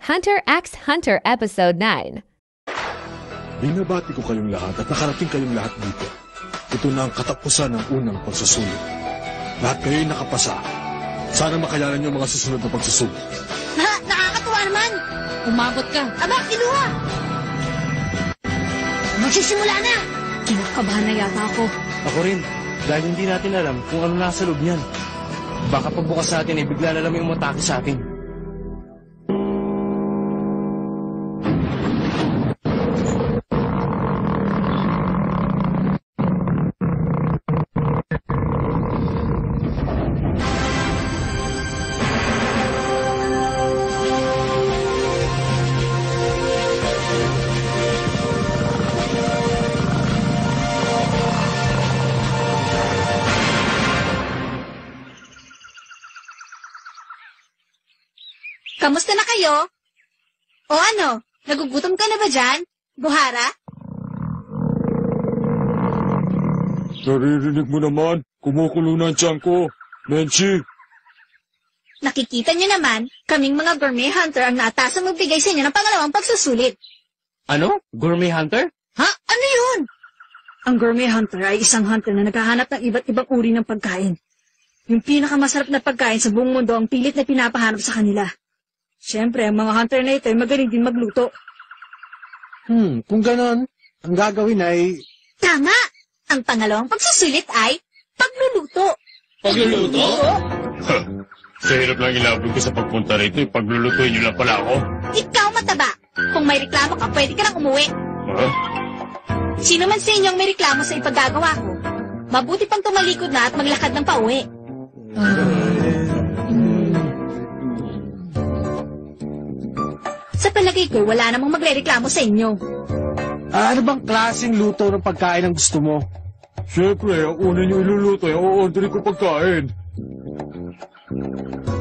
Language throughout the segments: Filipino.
Hunter x Hunter Episode 9. Binabati ko kayong lahat at nakarating kayong lahat dito. Ito na ang katapusan ng unang pagsusulit. Lahat kayo'y nakapasa. Sana makayanan niyo ang mga susunod na pagsusulit. Nakakatuwa naman! Umabot ka. Aba, kinuha! Magsisimula na! Kinakabahan na yata ako. Ako rin, dahil hindi natin alam kung ano nasa loob niyan. Baka pagbukas natin bigla na lang may umatake sa atin. Kamusta na kayo? O ano, nagugutom ka na ba dyan? Buhara? Naririnig mo naman, kumukulo na ang tiyan ko. Menchi! Nakikita niyo naman, kaming mga gourmet hunter ang naatasang magbigay sa inyo ng pangalawang pagsusulit. Ano? Gourmet hunter? Ha? Ano yun? Ang gourmet hunter ay isang hunter na naghahanap ng iba't ibang uri ng pagkain. Yung pinakamasarap na pagkain sa buong mundo ang pilit na pinapahanap sa kanila. Siyempre, ang mga hunter na ito ay magaling din magluto. Kung ganon, ang gagawin ay... Tama! Ang pangalawang pagsusulit ay pagluluto. Pagluluto? Sa hirap lang ilabog ko sa pagpunta rito, paglulutuin niyo lang pala ako. Ikaw mataba. Kung may reklamo ka, pwede ka nang umuwi. Ha? Sino man sa inyong may reklamo sa ipagagawa ko, mabuti pang tumalikod na at maglakad ng pauwi. Sa palagay ko, wala namang magre-reklamo sa inyo. ano bang klaseng luto ng pagkain ang gusto mo? Siyempre, ang una niyo iluluto ay o-orderin ko pagkain.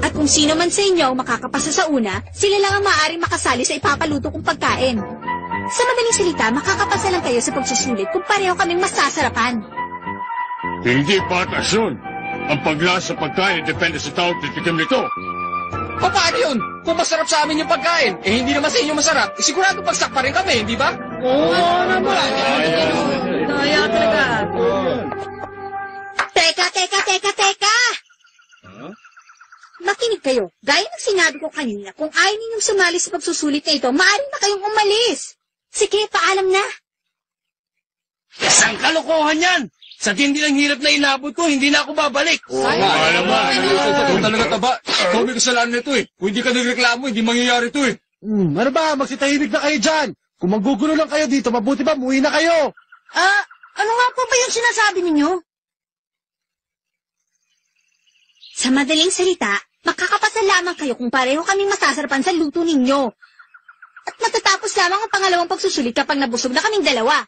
At kung sino man sa inyo ang makakapasa sa una, sila lang ang maaaring makasali sa ipapaluto kong pagkain. Sa madaling salita, makakapasa lang kayo sa pagsusulit kung pareho kaming masasarapan. Hindi patas yun. Ang paglasa sa pagkain depende sa tao titikim nito. O paano yun? Kung masarap sa amin yung pagkain, hindi naman sa inyo masarap, sigurado pagsak pa rin kami, hindi ba? Oo naman. Kaya talaga. Teka! Makinig kayo. Gaya ng sinabi ko kanina, kung ayaw ninyong sumali sa pagsusulit na ito, maaari na kayong umalis. Sige, paalam na. Isang kalokohan yan! Sa tindi ng hirap na inabot ko, hindi na ako babalik. Alam mo, ikaw talaga taba. Ikaw may kasalanan nito eh. Kung hindi ka nagreklamo, hindi mangyayari ito eh. Ano ba? Magsitahimik na kayo dyan. Kung maggugulo lang kayo dito, mabuti ba muwi na kayo? Ano nga po ba yung sinasabi ninyo? Sa madaling salita, makakapasa lamang kayo kung pareho kaming masasarapan sa luto ninyo. At matatapos lamang ang pangalawang pagsusulit kapag nabusog na kaming dalawa.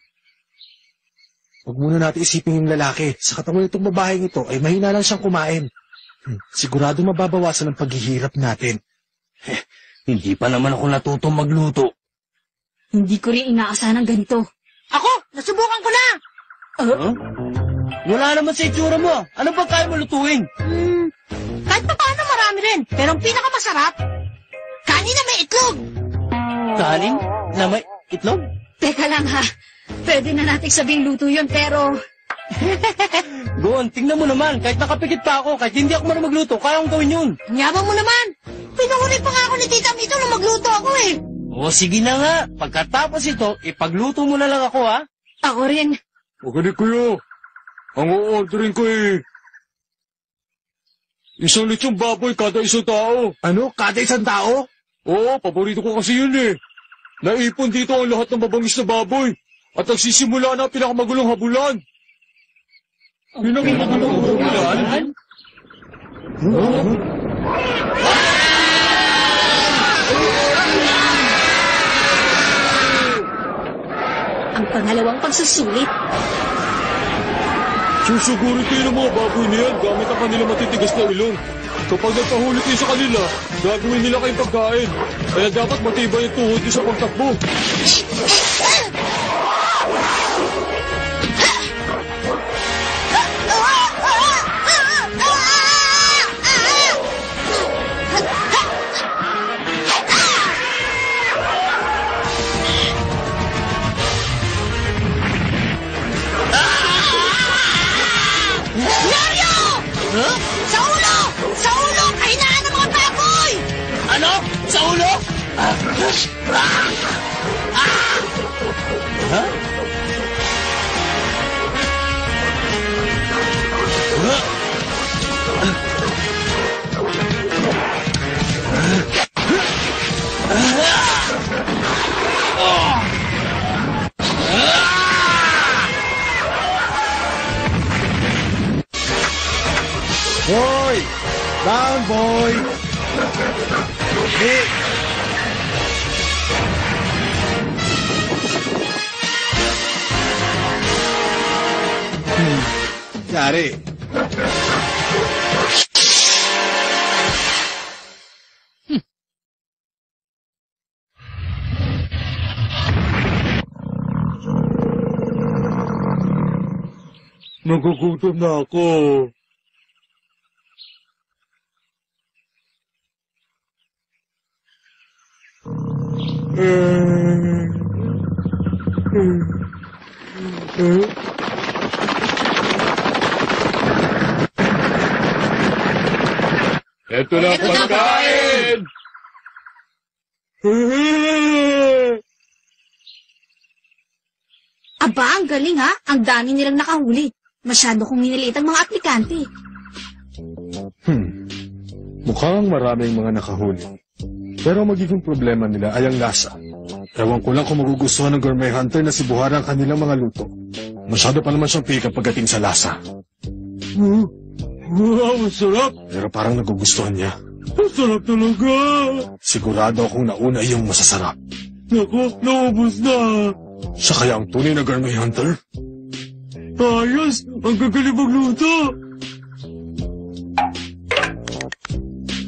Huwag muna natin isipin yung lalaki. Sa katawan itong babaeng ito ay mahina lang siyang kumain. Sigurado mababawasan ang paghihirap natin. Hindi pa naman ako natutong magluto. Hindi ko rin inaasahan ng ganito. Ako, nasubukan ko na! Wala naman sa itsura mo. Ano ba kaya mo lutuin? Kahit pa paano marami rin, pero ang pinakamasarap, kanin na may itlog! Kanin? Na may itlog? Teka lang ha. Pwede na nating sabing luto yun, pero... Doon, tingnan mo naman. Kahit nakapikit pa ako, kahit hindi ako marunong magluto, kaya kong gawin yun. Nyabang mo naman! Pinahuli pa nga ako ni Tita Mito na magluto ako eh! O sige na nga. Pagkatapos ito, ipagluto mo na lang ako ha. Ako rin. O ganit kuya. Ang o-orderin ko eh. Isang lechong baboy kada isang tao. Ano? Kada isang tao? Oo, paborito ko kasi yun eh. Naipon dito ang lahat ng mabangis na baboy. At nagsisimula na ang pinakamagulong habulan. Pinakamagulong habulan? Ang pangalawang pagsusulit. Susugurin kayo ng mga baboy niyan gamit ang kanilang matitigas na ilong. Kapag nagpahuli kayo sa kanila, gagawin nila kayong pagkain. Kaya dapat matibay ang tuhod niyo sa pagtakbo. Boy! Down, boy! Hey! Yari. Nagugutom na ako. Ito na ang pagkain! Aba, ang galing ha. Ang dami nilang nakahuli. Masyado kong miniliit ang mga aplikante. Mukhang maraming mga nakahuli. Pero ang magiging problema nila ay ang lasa. Ewan ko lang kung magugustuhan ng gourmet hunter na si Buhara ang kanilang mga luto. Masyado pa naman siyang pick-up pagdating sa lasa. Wow, masarap! Pero parang nagugustuhan niya. Masarap talaga! Sigurado akong nauna iyong masasarap. Naku, naubos na! Siya kaya ang tunay na gourmet hunter? Ayos! Ang gagaling magluto!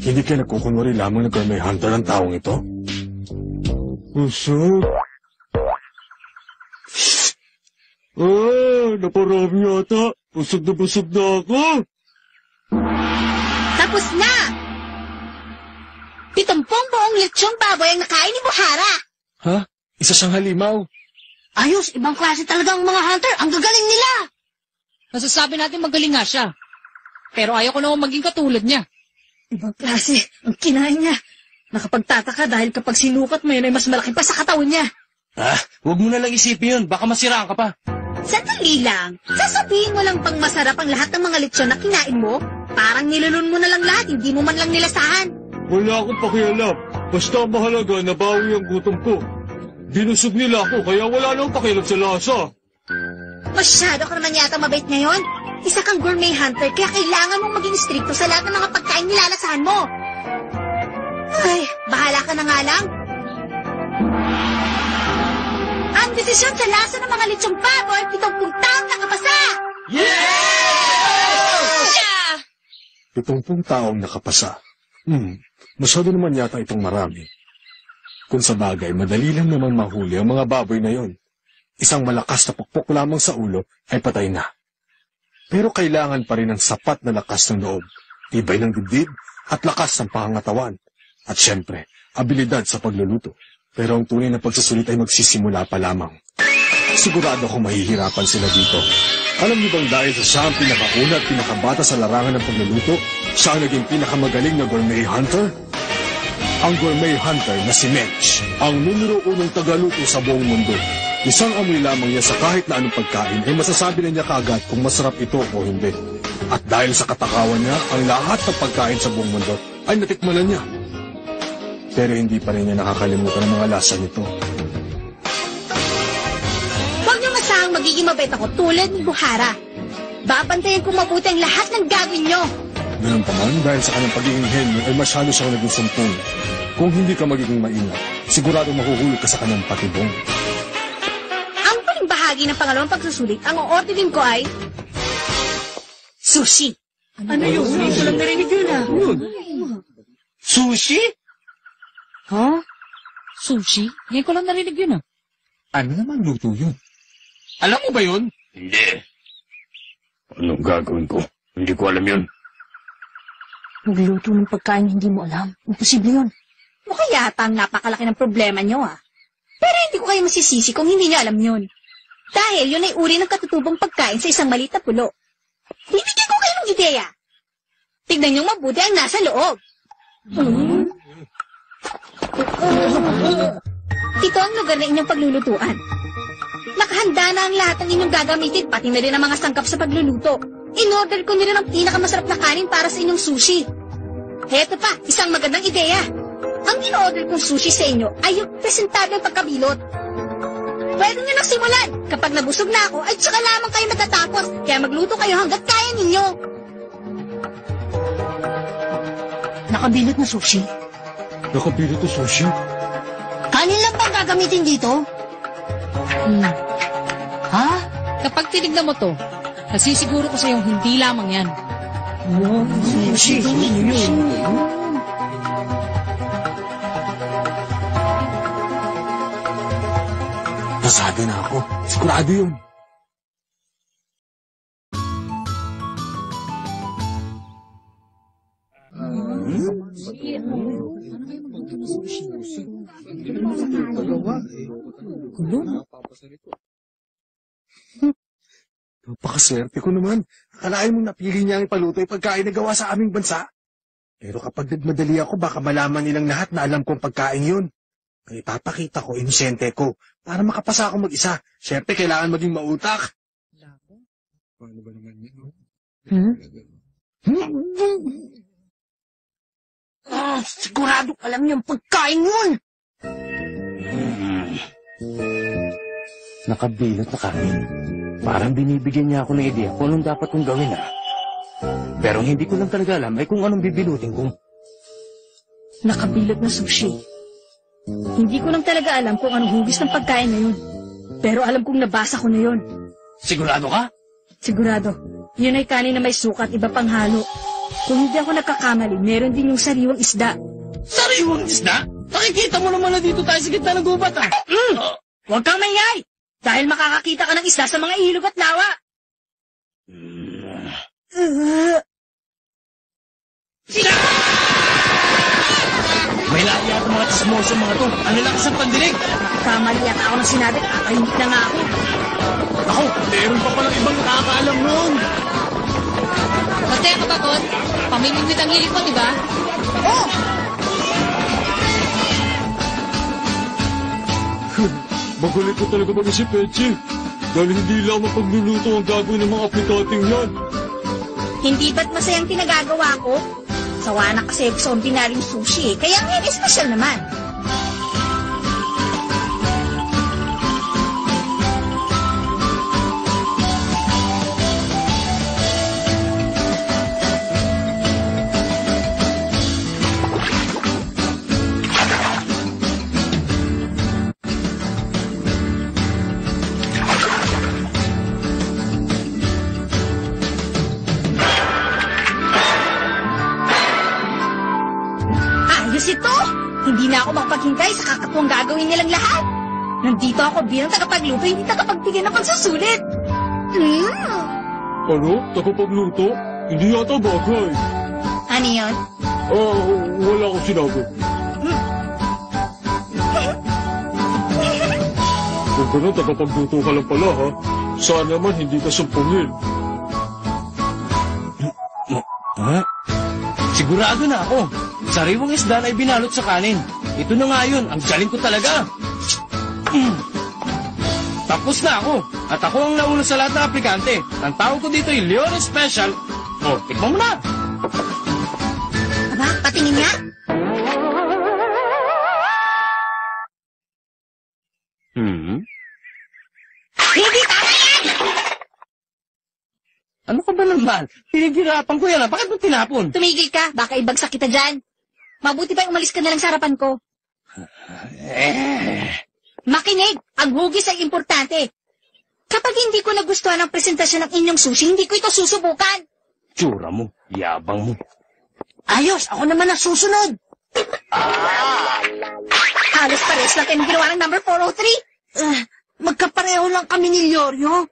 Hindi kayo nagkukunwari lamang na gourmet hunter ang taong ito? Masarap! Naparami yata! Busog na ako! Tapos na! 70 buong lechong baboy ang nakain ni Buhara. Ha? Isa siyang halimaw. Ayos, ibang klase talaga ang mga hunter. Ang gagaling nila. Nasasabi natin magaling nga siya. Pero ayaw ko naman maging katulad niya. Ibang klase, ang kinain niya. Nakapagtataka dahil kapag sinukat mo yun ay mas malaki pa sa katawan niya. Huwag mo na lang isipin yun. Baka masiraan ka pa. Sandali lang. Sasabihin mo lang pang masarap ang lahat ng mga lechon na kinain mo? Parang nilulun mo na lang lahat, hindi mo man lang nilasahan. Wala akong pakialam. Basta mahalaga na bawi ang gutom ko. Binusog nila ako kaya wala nang pakialam sa lasa. Masyado ka naman yata mabait ngayon. Isa kang gourmet hunter kaya kailangan mong maging stricto sa lahat ng mga pagkain nilalasahan mo. Ay, bahala ka na nga lang. Ang desisyon sa lasa ng mga lechong baboy, 70 taong nakapasa! Yeah! 70 taong nakapasa. Masyado naman yata itong marami. Kung sa bagay, madali lang naman mahuli ang mga baboy na yon. Isang malakas na pukpok lamang sa ulo ay patay na. Pero kailangan pa rin ng sapat na lakas ng loob, tibay ng dibdib at lakas ng pangangatawan. At syempre, abilidad sa pagluluto. Pero ang tunay na pagsusulit ay magsisimula pa lamang. Sigurado akong mahihirapan sila dito. Alam niyo bang dahil sa siya ang pinakauna at pinakabata sa larangan ng pagluluto, siya ang naging pinakamagaling na gourmet hunter? Ang gourmet hunter na si Mench, ang numero 1 tagaluto sa buong mundo. Isang amoy lamang niya sa kahit na anong pagkain ay masasabi na niya kaagad kung masarap ito o hindi. At dahil sa katakawan niya, ang lahat ng pagkain sa buong mundo ay natikman na niya. Pero hindi pa rin niya nakakalimutan ang mga lasa nito. Huwag niyo masahang magiging mabait ako tulad ni Buhara. Babantayan kong mabuti ang lahat ng gagawin niyo. Ganun pa man, dahil sa kanyang pagiging henyo ay masyado siyang naging sumpong. Kung hindi ka magiging maingat, sigurado mahuhulog ka sa kanyang patibong. Ang huling bahagi ng pangalawang pagsusulit, ang o-orderin ko ay sushi. Ano yun? Hindi ko lang narinig yun ah. Sushi? Ha? Sushi? Ngayon ko lang narinig yun ah. Ano naman luto yun? Alam mo ba yun? Hindi. Anong gagawin ko? Hindi ko alam yun. Magluto ng pagkain hindi mo alam. Imposible yun. Mukha yata ang napakalaki ng problema niyo ah. Pero hindi ko kayo masisisi kung hindi niyo alam yun. Dahil yun ay uri ng katutubong pagkain sa isang maliit na pulo. Bibigyan ko kayo ng ideya. Tignan niyong mabuti ang nasa loob. Ito ang lugar na inyong paglulutuan. Nakahanda na ang lahat ng inyong gagamitin, pati na rin ang mga sangkap sa pagluluto. In-order ko nila ng pinakamasarap na kanin para sa inyong sushi. Heto pa, isang magandang ideya. Ang in-order kong sushi sa inyo ay yung presentableng pagkabilot. Pwede nyo nang simulan. Kapag nabusog na ako, ay tsaka lamang kayo matatapos. Kaya magluto kayo hanggat kaya ninyo. Nakabilot na sushi. Nakapilit na sushi. Kanin lang ba gagamitin dito? Ha? Kapag tinignan mo to, nasisiguro ko sa'yo hindi lamang yan. Sushi. Pasado na ako. Sigurado yun. Napakaswerte ko naman. Akalain mong napili niya ang ipaluto ay pagkain na gawa sa aming bansa. Pero kapag nagmadali ako, baka malaman nilang lahat na alam kong pagkain yun. Ang ipapakita ko, inosente ko. Para makapasa ako mag-isa. Siyempre, kailangan maging mautak. Paano ba naman yun? Sigurado alam niyo ang pagkain yun. Nakabilot na kanin. Parang binibigyan niya ako ng ideya kung anong dapat kong gawin Pero hindi ko lang talaga alam ay kung anong bibilutin ko. Nakabilot na sushi. Hindi ko lang talaga alam kung anong hugis ng pagkain na yun. Pero alam kong nabasa ko na yun. Sigurado ka? Sigurado. Yun ay kanin na may suka at iba pang halo. Kung hindi ako nagkakamali, meron din yung sariwang isda. Sariwang isda? Nakikita mo naman na dito tayo sa gitna ng gubat Huwag kang mayay! Dahil makakakita ka ng isda sa mga ilog at lawa. May lahi yata mga chismoso mga to. Ano lakas ang pandinig? Kamali yata ako ng sinabi, kakahimik na nga ako. Ako, meron pa palang ibang nakakaalam noon. Pati ako ba, Ton? Pamimigwit ang hilig mo, di ba? Oh! Magaling ko talaga mag-isip, Pechi. Dahil hindi lang mapagluluto ang gagawin ng mga aplikating yan. Hindi ba't masayang pinagagawa ko? Sawa na kasi sa ordinaryong sushi, kaya ngayon espesyal naman. Hindi na ako makapaghintay sa kakatuwang gagawin nilang lahat. Nandito ako bilang tagapagluto, hindi tagapagbigay ng pagsusulit. Ano? Tagapagluto? Hindi yata bagay. Ano yun? Wala akong sinabi. Kung gano'n, tagapagluto ka lang pala, ha? Sana naman hindi ka sumpungin. Sigurado na ako. Sariwang isda na ibinalot sa kanin. Ito na nga yun. Ang galing ko talaga. Tapos na ako. At ako ang nauna sa lahat ng aplikante. Ang tawag ko dito ay Leone Special. Tikman mo na. Aba, patingin niya? Hindi tama yan! Ano ka ba naman? Pinaghirapan ko yan. Bakit mo tinapon? Tumigil ka, baka ibagsak kita dyan. Mabuti pa umalis ka na lang sa harapan ko. Makinig, ang hugis ay importante. Kapag hindi ko nagustuhan ang presentasyon ng inyong sushi, hindi ko ito susubukan. Tsura mo, yabang mo. Ayos, ako naman ang susunod. Halos pares lang kayo ginawa ng number 403. Magkapareho lang kami ni Lyorio.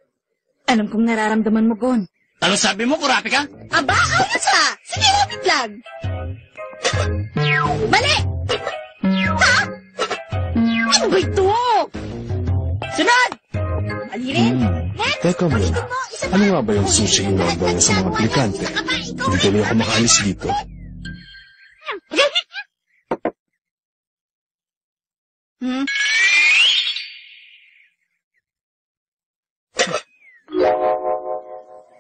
Alam kong nararamdaman mo, Gon. Ano sabi mo, Kurapi ka? Aba, ayos ha! Sige, rapid lang! Mali! Ha? Ano ba ito? Sunod! Mali rin! Teka muna, ano nga ba yung sushi ginagawa sa mga aplikante? Hindi tuloy ako makaalis dito. Hmm?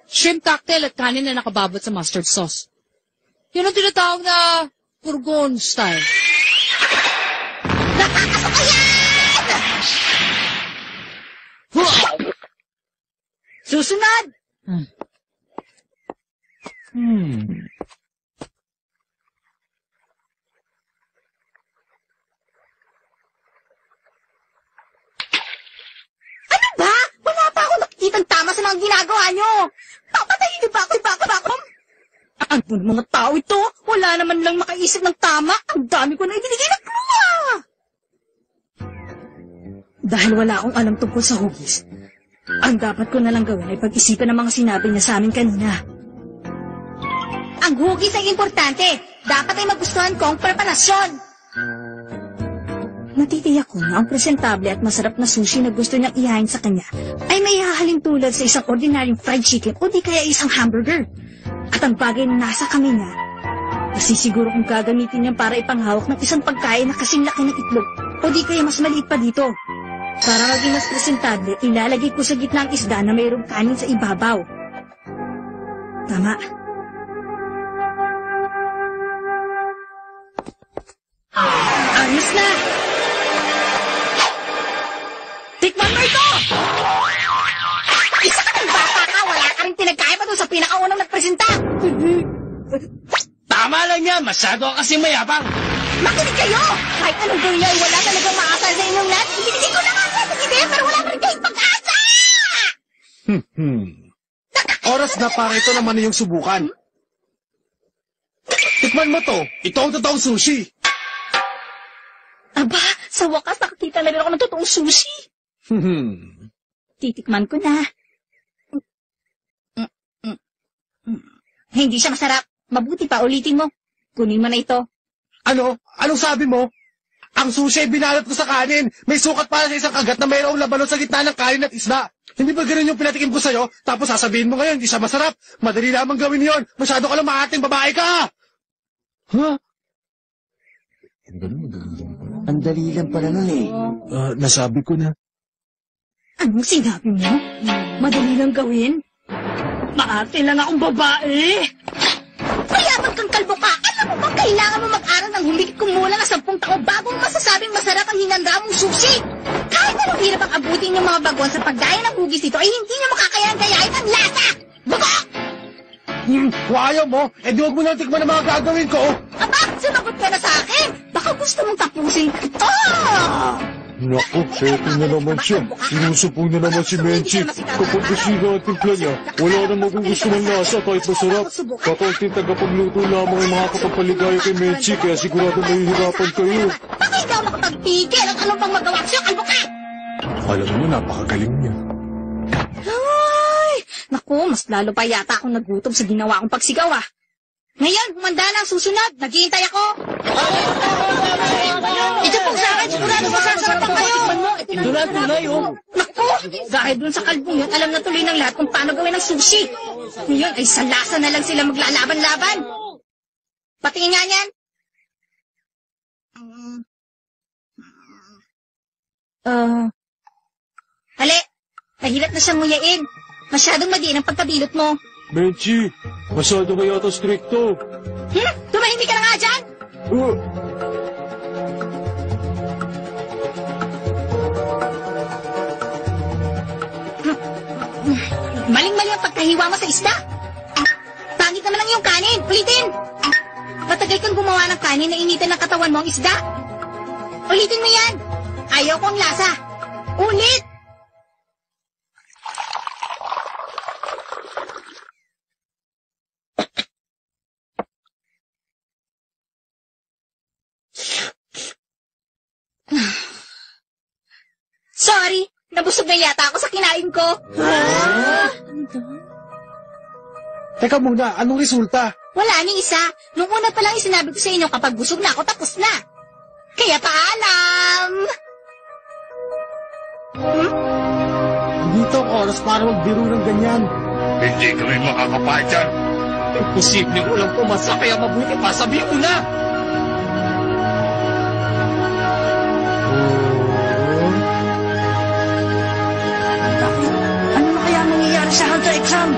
Shrimp cocktail at kanin na nakababot sa mustard sauce. Yun ang tinatawag na Purgon style. Susunod! Ano ba? Wala pa ako nakikitang tama sa mga ginagawa nyo. Papatayin niyo ba ako? Ano po ng mga tao ito? Wala naman lang makaisip ng tama. Ang dami ko na ibinigay na clue. Dahil wala akong alam tungkol sa hugis, ang dapat ko na lang gawin ay pag-isipan ng mga sinabi niya sa amin kanina. Ang hugis ay importante. Dapat ay magustuhan ko ang preparasyon. Natitiyak ko na ang presentable at masarap na sushi na gusto niyang ihain sa kanya ay may hahalin tulad sa isang ordinaryong fried chicken o di kaya isang hamburger. At ang bagay na nasa kami niya, nasisiguro kung gagamitin niya para ipanghawak ng isang pagkain na kasing laki ng itlog o di kaya mas maliit pa dito. Para maging mas presentable, ilalagay ko sa gitna ang isda na mayroong kanin sa ibabaw. Tama. Ayos na! Tikman mo ito! Isa ka ng bata ka. Wala ka rin pinagkaya pa doon sa pinakaunang nagpresenta. Tama lang yan! Masyado ka kasi mayabang! Makinig kayo! Kahit anong gawin niyo ay wala talagang maasal sa inyong lahat. Ibinigay ko na nga sa ideya pero wala pa rin kayong pag-asa! Oras na para ito naman yung subukan. Tikman mo to. Ito ang totoong sushi. Aba, sa wakas nakakita na rin ako ng totoong sushi. Titikman ko na. Hindi siya masarap. Mabuti pa, ulitin mo. Kunin mo na ito. Ano? Anong sabi mo? Ang sushi ay binalot ko sa kanin. May sukat para sa isang kagat na mayroong labalot sa gitna ng kanin at isda. Hindi ba ganun yung pinatikim ko sa'yo? Tapos sasabihin mo ngayon, hindi siya masarap. Madali lamang gawin yon. Masyado ka lang maating babae ka! Huh? Ang dali lang pala nun eh. Nasabi ko na. Anong sinabi mo? Madali lang gawin? Maarte lang akong babae! Mayabang kang kalbo ka. Alam mo bang kailangan mo mag-aral ng humigit kumulang na 10 taon bago mo masasabing masarap ang hinanda mong sushi? Kahit anong hirap ang abutin yung mga baguan sa pagdaya ng hugis nito, ay hindi niya makakayanan-gayahin ang lasa! Bago! Kung ayaw mo, di huwag mo nang tikman ang mga gagawin ko. Aba, sumagot ka na sa akin! Baka gusto mong tapusin ito! Naku, eto na naman siya. Sinusupong na naman si Menchi. Kapag nasira ang timpla niya, wala na magugustuhan lasa kahit masarap. Kakaunting tagapagluto lamang ang makakapagpaligaya kay Menchi, kaya sigurado mahihirapan kayo. Baka hindi ako makapagpigil at anong pang magawa siya, kalbo ka! Alam mo, napakagaling niya. Ay! Naku, mas lalo pa yata akong nagutom sa ginawa kong pagsigaw ah. Ngayon, humanda na ang susunod. Naghihintay ako. Ito pong sa akin, sigurado masasarapan kayo. Tunay, oh. Naku, dahil dun sa kalbong yun, alam na tuloy ng lahat kung paano gawin ang sushi. Ngayon ay sa lasa na lang sila maglalaban-laban. Patingin nga yan. Hali, mahirap na siyang nguyain. Masyadong madiin ang pagkabilot mo. Menchi, masyado ka yata stricto. Tumahimik ka na nga dyan! Maling-mali ang pagkahiwa mo sa isda. Pangit naman lang yung kanin. Ulitin! Matagal kang gumawa ng kanin na initan ng katawan mo ang isda. Ulitin mo yan. Ayaw ko ang lasa. Ulit! Sorry, nabusog na yata ako sa kinain ko. Teka muna, anong resulta? Wala ning isa. Nung una pa lang sinabi ko sa inyo kapag busog na ako, tapos na. Kaya paalam! Hindi ito ang oras para magbiro ng ganyan. Hindi kami makakapahit dyan. Imposible ko lang pumasa, kaya mabuti pa sabihin ko na. Sam!